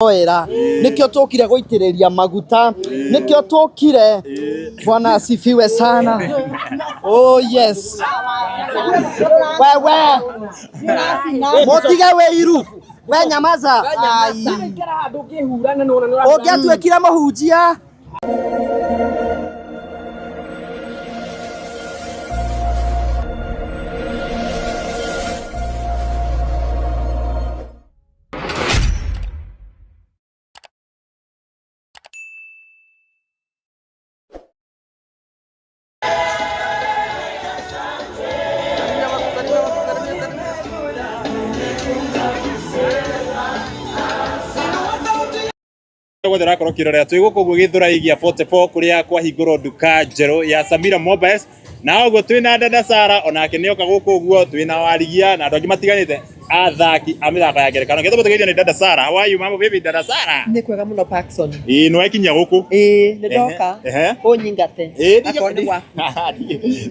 oera nikio tukire guitiriria maguta nikio tukire Bwana asifiwe sana. Oh yes wewe motige weiru we nyamaza ogiatwekire muhunjia Gwethera korwo kirore twi guku Githurai gia 44 kuria kwa hinguro nduka njeru ya Samira Mobiles na uguo twina Dada Sara onake nioka guku uguo twina warigia na andu angi matiganite athaki amithako ya ngerekano ngetho mutegeithia ni Dada Sara. How are you mambo baby Dada Sara? Ni kwega muno Paxson. No ekinya guku ni ndoka unyingate akoni gwaku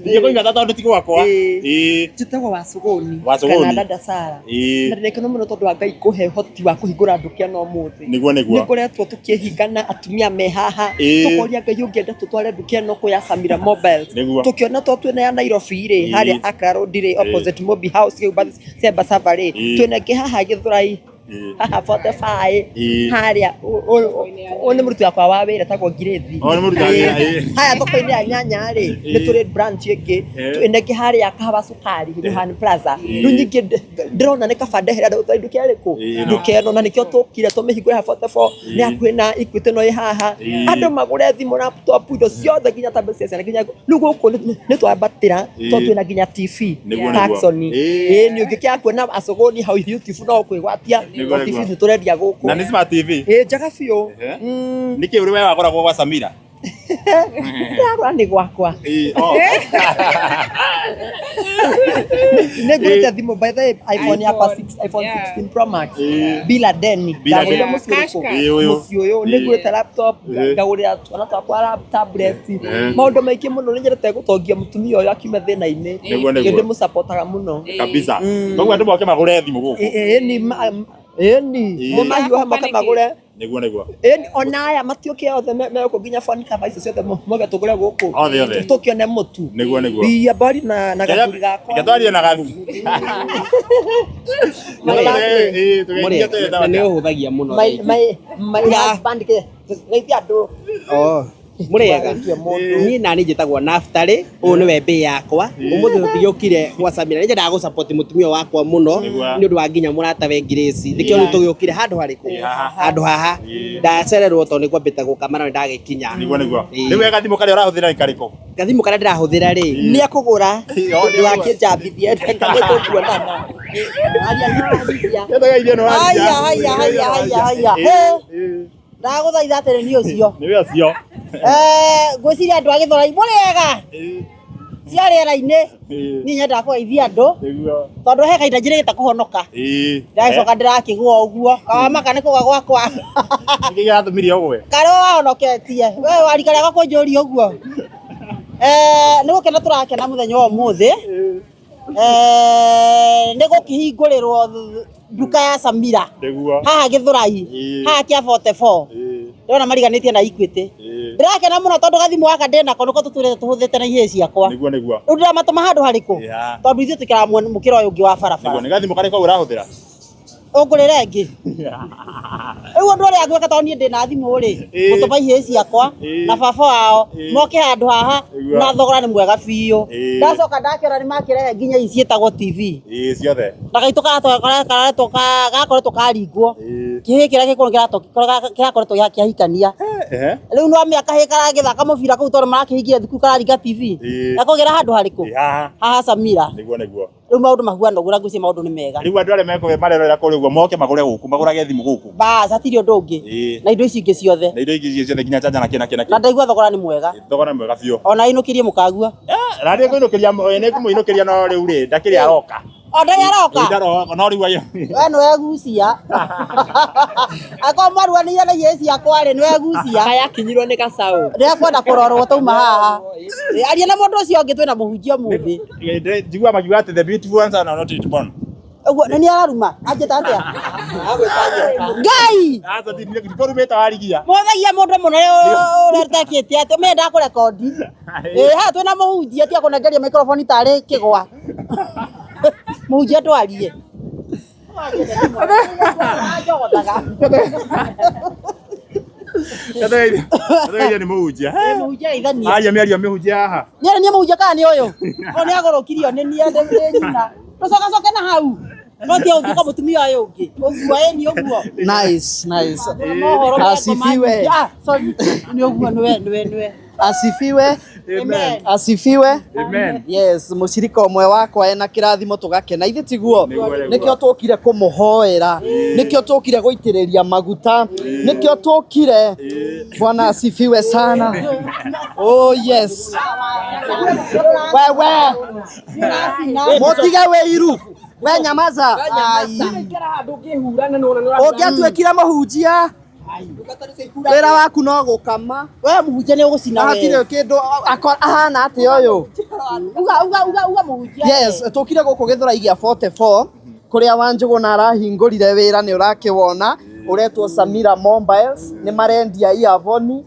ndiye kuingata tondu ti gwakwa njitagwo Wacuguni kana Dada Sara na ndekeno muno tondu Ngai kuhe hoti wa kuhingura ndukia no muthi niguo niguretwo tukihingana atumia me haha tukoria Ngai ungienda tutware ndukia no ku ya Samira Mobiles tukiona to twina ya Nairobi ri haria Akaro dire opposite Mobi House ke basi Semba Safari twina ke haha Githurai haha 45 haria one murutu yakwa wa wira takwo Girethi haya thoko-ini ya nyanya ri ni turi branch ingi twina ke haria Kahaba Sukari Ruhan Plaza runyingi ndirona ni kabande hera ndukia riku ndukia no na nikio tukire tumihingure ha 44 ni akwina Equity no haha andu magure thimu laptop indo ciothe ginya tablet cia ginya rugo ko ni twabatira to twina ginya TV Paxson ni ungikia kwina Wacuguni hau YouTube no kwigwatia TV ni turendia guku na ni smart TV njaga biu niki uri wewe wakoragwo kwa Samira ni gwakwa negurite thimu by the iPhone yakwa 6 iPhone 16 Pro Max bila deni ngagurira mucio negurite laptop ngagurira twana twakwa tablet maundu maingi muno ninyerete gutongia mutumia uyu akiuma thina-ini ngende mu supportaga muno kabisa koguo andu moke magure thimu guku ni mahiu hamaka magure niguo onaya matioke othe meko ginya phone cover icio ciothe moge tugure guku othe tukione mutu niguo ia bari na gakuri gakwa gatwaria na garu ni uhuthagia muno my husband ke geithia andu murega ni nani njitagwo Naftali uyu niwe mbi yakwa umuthi tugiukire gwa Samira nje ndaga support mutumia wakwa muno ni undu wa nginya muratawe Grace nikio ni tugiukire handu hariku handu haha ndacererwo to ni kwambita gukamana ndagikinya niguo ni wega thimu kare urahuthira ikariko gathimu kare ndirahuthira ri ni akugura ndu wake njambithie ndakagwe kuonana haya ndaguthaitha atere ni ucio ngwiciria andu a Githurai murega ciarera-ini ni nyenda kugeithia andu tondu he kainda njirigite kuhonoka ndacoka ndirakigwa uguo kamaka ni kuga gwakwa ngigathumirie ogwe kare wahonoketie we warikaria gakunjuria uguo ni gukena turakena muthenya wa umuthi ni gukihingũrĩrwo nduka ya Samira haha Githurai haha kia 44 ndona mariganitie na Equity ndirakena muno tondu gathimu waka ndinako niko tuturite tuhuthite na ihĩ ciakwa niguo ndiramatuma handu hariku tondu ithuĩ tukira mukira uyu ungi wa barabara ni gathimu kare ko urahuthira ungurire ngi riu andu aria ngweka tondu nie ndina thimu ri mutuba ihĩ ciakwa na baba wao moke handu haha na thogora ni mwega biũ ndacoka ndakiona ni makirehe nginya iciĩtagwo TV ciothe ndagaituka gakoretwo karingwo kihi kiria kirakoretwo giakihikania riu no miaka hi karagithaka mubira kuu tondu marakihingire thukuru kararinga TV gakugira handu hariku haha Samira niguo riu maundu mahuana uguo ngwiciria maundu ni mega riu andu aria meko marerera kuri uguo moke magure guku magurage thimu guku bas atiri undu ungi na indo ici ingi ciothe na indo ingi ciothe nginya chaja na kina na ndaigua thogora ni mwega biũ ona inukirie mukagua radio kuinukiria ni kumuinukiria no riu ri ndakiri aroka ndari aroka no riu ayo we no egucia ako marua ni yana yesi yakwa ri no egucia kaya kinyirwo ni gacaũ ndekwenda kurorwo tauma haha aria na mundu ucio ungi twina muhunjia muthi njigua magiwa ati the beautiful ones are not it born Uguo nani araruma? Anjeta atia. Ngai. Asa ndinire kiporumeta warigia. Mothagia mundu muno uretekete ati menda ku record. Ha twina muhunjia atia kunengeria microphone tari kigwa. Muhunjia ndwarie. Kada ni muhunjia. Muhunjia ithania. Aya miario mihunjia haha. Ni muhunjia kana ni uyu. Oni agorokirio ni nyina. Tucoka na hau. No tie uthuka mutumia uyu ungi. Uguo ni uguo. Nice. Asifiwe. Sorry. Ni uguo niwe. Asifiwe. Amen. Asifiwe. Amen. Yes, mucirika umwe wakwa ena kirathimo tugakena ithe tiguo nikio tukire kumuhoera nikio tukire guitiriria maguta nikio tukire Bwana asifiwe sana. Oh yes. Wewe motige weiru we nyamaza ungiatuikire muhunjia wira waku no gukama we muhunjia ni ugucina we atire kindu ahana ati uyu uga muhunjia yes tukire guku Githurai gia 44 kuria Wanjugu na arahingurire wira ni urakiwona uretwo Samira Mobiles ni marendia earphone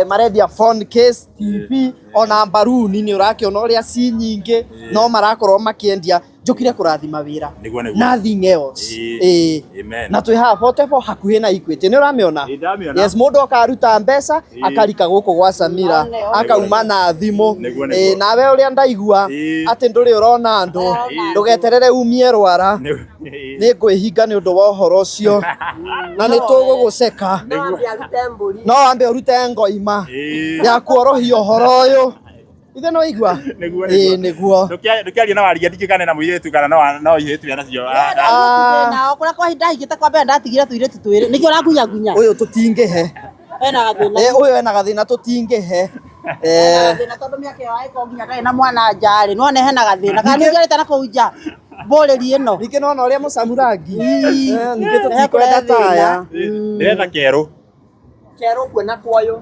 marendia phone case TV ona baruni ni urakiona uria ci nyingi no marakorwo makiendia njukire kurathima wira nothing else Amen. na twi ha 44 hakuhi na Equity ni uramiona yes mundu akaruta mbeca akarika guku gwa Samira akauma na thimu nawe uria ndaigua ati nduri urona andu ndugeterere umie rwara ni ngwihinga ni undu wa uhoro ucio na ni tuguguceka no ambe urute ngoima ya kuorohia uhoro uyu ithe no igua niguo ndukiaria na warigia ndikikane na muiretu kana no ihetu yana cio na okura kwa hinda higite kwa mbere ndatigire tuiretu twiri nikio ragunya uyu tutingihe ena gathina uyu ena gathina tutingihe gathina tondu miake ya iko nginya ndari na mwana njari no ne hena gathina kana ngerete na kuja boreri ino nike no uria musamurangi nike tutikwenda taya ndetha keru kwena kwayo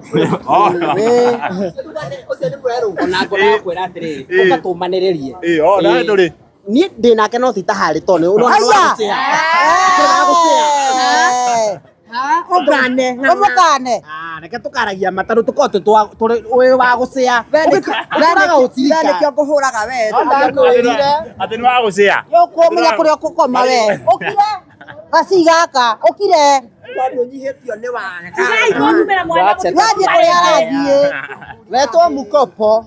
ucio ni mweru ona ngora kwera atiri ukatumaniririe na nduri ni ndinake no titahari tone haya omukane reke tukaragia mataru tukote turi wa gucia ndaraga utirika nikio nguhuraga we ati ni wa gucia yokumenya kuria kukoma we ukire gacigaka ukire unyihitio ni wa waje kuria arathie wetwo mukopo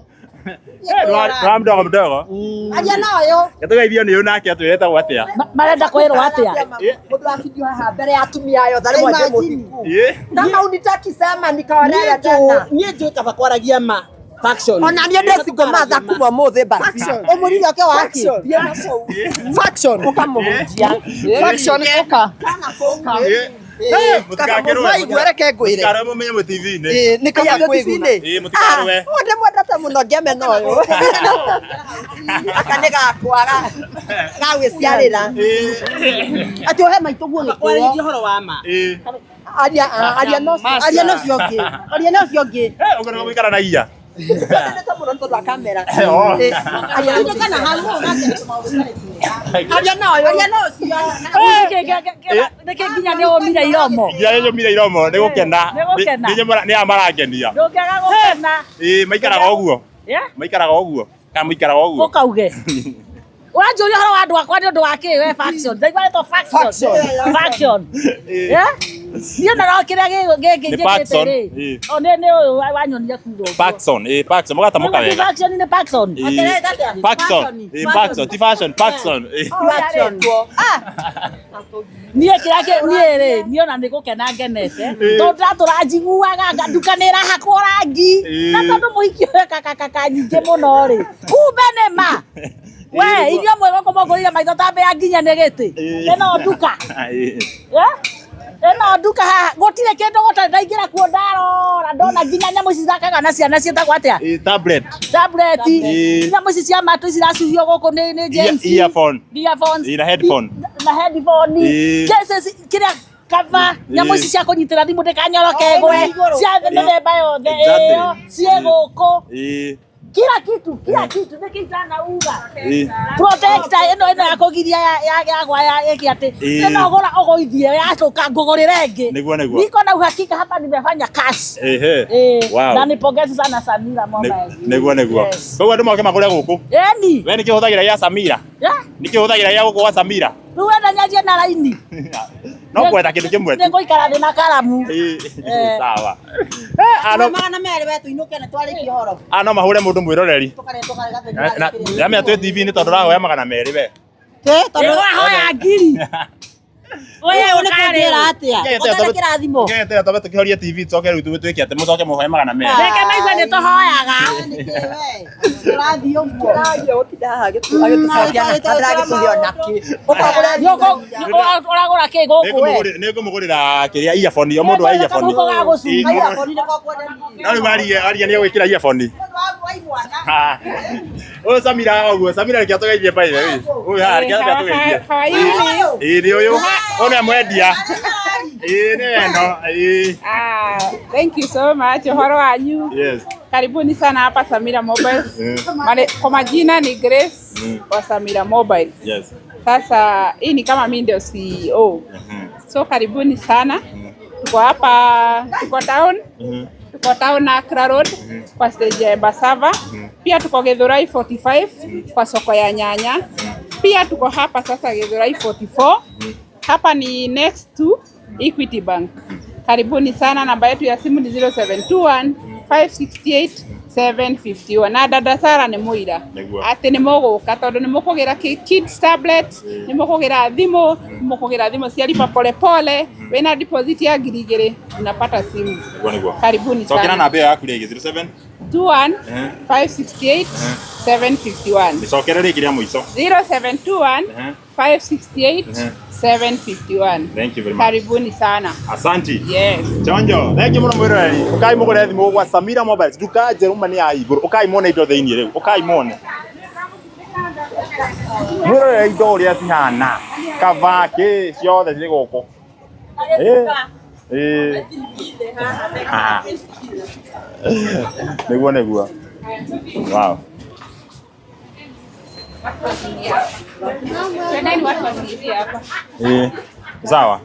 mdogo mdogo aja nayo gatugeithio ni unake atwireta gwatia marenda kwirwo atia mundu afidio haha mbere ya atumia yo thari mwaje mutiku kama unitakisema nikaonea tena nie njuĩ kaba kwaragia ma faction ona nie ndecigo matha kuma muthi ba umurire oke waki faction ukamuhunjia faction uka mutikagwereke ngwire karamu menye mu TV ni nikaya kwiguna mutikarwe wonde mwendete muno ngemena uyu akane gakwaga gagwiciarira ati ohe maitu guo kwaragia horo wa ma aria no ciongi ugana gwikara na iya ndeta muno tondu wa kamera aria kana halu aria no cio neke nginya ni omira iromo nginya mira iromo ni gukena ni amarangenia ndungiaga gukena maikaraga uguo kana muikaraga uguo ukauge Uranjuria horo wa andu akwa ni undu wa ki we faction ndaigwa to faction niyo na kiria gigite ri one ni uyu wanyonire kugo faction mugata muka wega faction ni faction faction ti fashion faction niä kä rake niä rä niä ona nä gå kena ngenete tondå ratå ranjiguaga ndukanä rahakwo rangi na tondå må hiki å kakakaka nyingä må no rä kumbe nä ma we irio mwä gå kå må ngå rä ire maitho tambä ya nginya nä gä tä ä no nduka eno nduka haha gutire kindu gutari ndaingä ra kuo ndarora ndona nginya nyamå ici thakaga na ciana ciätagwo atä tablet nyamå ici cia matå ciracuhio gå kå nä earphones na headphone cases kä rä a kava nyamå ici cia kå nyitä ra thimå ndä kanyoroke gwe ciathe mä themba yothe ä yo ciä gå kå kila kitu nikitana uga protector ino ya kugiria ya gwa ya ekiate ino gora ogoithie ya coka ngugurire ngi niko na uhakika hapa nimefanya kazi wow na nipongeze sana Samira Mobile niguo kwa andu moke makure guku yani we niki huthagira ya Samira niki huthagira ya guku wa Samira ruwe na nyaje na laini no kwenda kindu kimwe tu niko ikara na karamu sawa Magana mere wetu inuke na twari kihoro no mahure mundu mwiroreri tukare ya me atu TV ni tondu rahoya magana meri we tondu rahoya ngiri oye unakwira atia ukana kirathimo ngete tobe tukihoria TV toke ritu twiki ate mucoke muhoya magana meri reke maigua ni tuhoyaga urathi uguo raje utindaha gitu agitucokia na adragituthio naki ukagura yoko uragura ki guku we ningumugurira kiria earphone yo mundu wa earphone nari wari ni gwikira earphone o Samira oguo Samira reke atogeithie pai we uyu ha reke atogeithie ni uyu ona mwendia ni weno thank you so much horo wanyu yes karibuni sana hapa Samira Mobile kwa majina ni Grace wa Samira Mobile yes sasa hii ni kama mimi ndio CEO so karibuni sana tuko hapa tuko town Accra Road kwa stage ya Basava pia tuko Githurai 45 kwa soko ya nyanya pia tuko hapa sasa Githurai 44 hapa ni next to Equity Bank karibuni sana namba yetu ya simu ni 0721 568 751 na Dada Sara ni muira ati ni muguka tondu ni mukugira kids tablet ni mukugira thimu cialipa pole pole wena deposit ya 2,000 unapata simu karibuni sana sokera namba yaku rege 07 21 568 751 nisokera rege ya muico 0721 568 751 thank you very much karibuni sana asante yes chonjo thank you muno mwiroreri ukai mugure thimu gwa Samira Mobile duka jeruma ni ya iguru ukai mone indo thiini riu ukai mone mwiroreri indo ria cihana kavake ciothe ciri guku niguo wow Twendeni watu wasingizie hapa sawa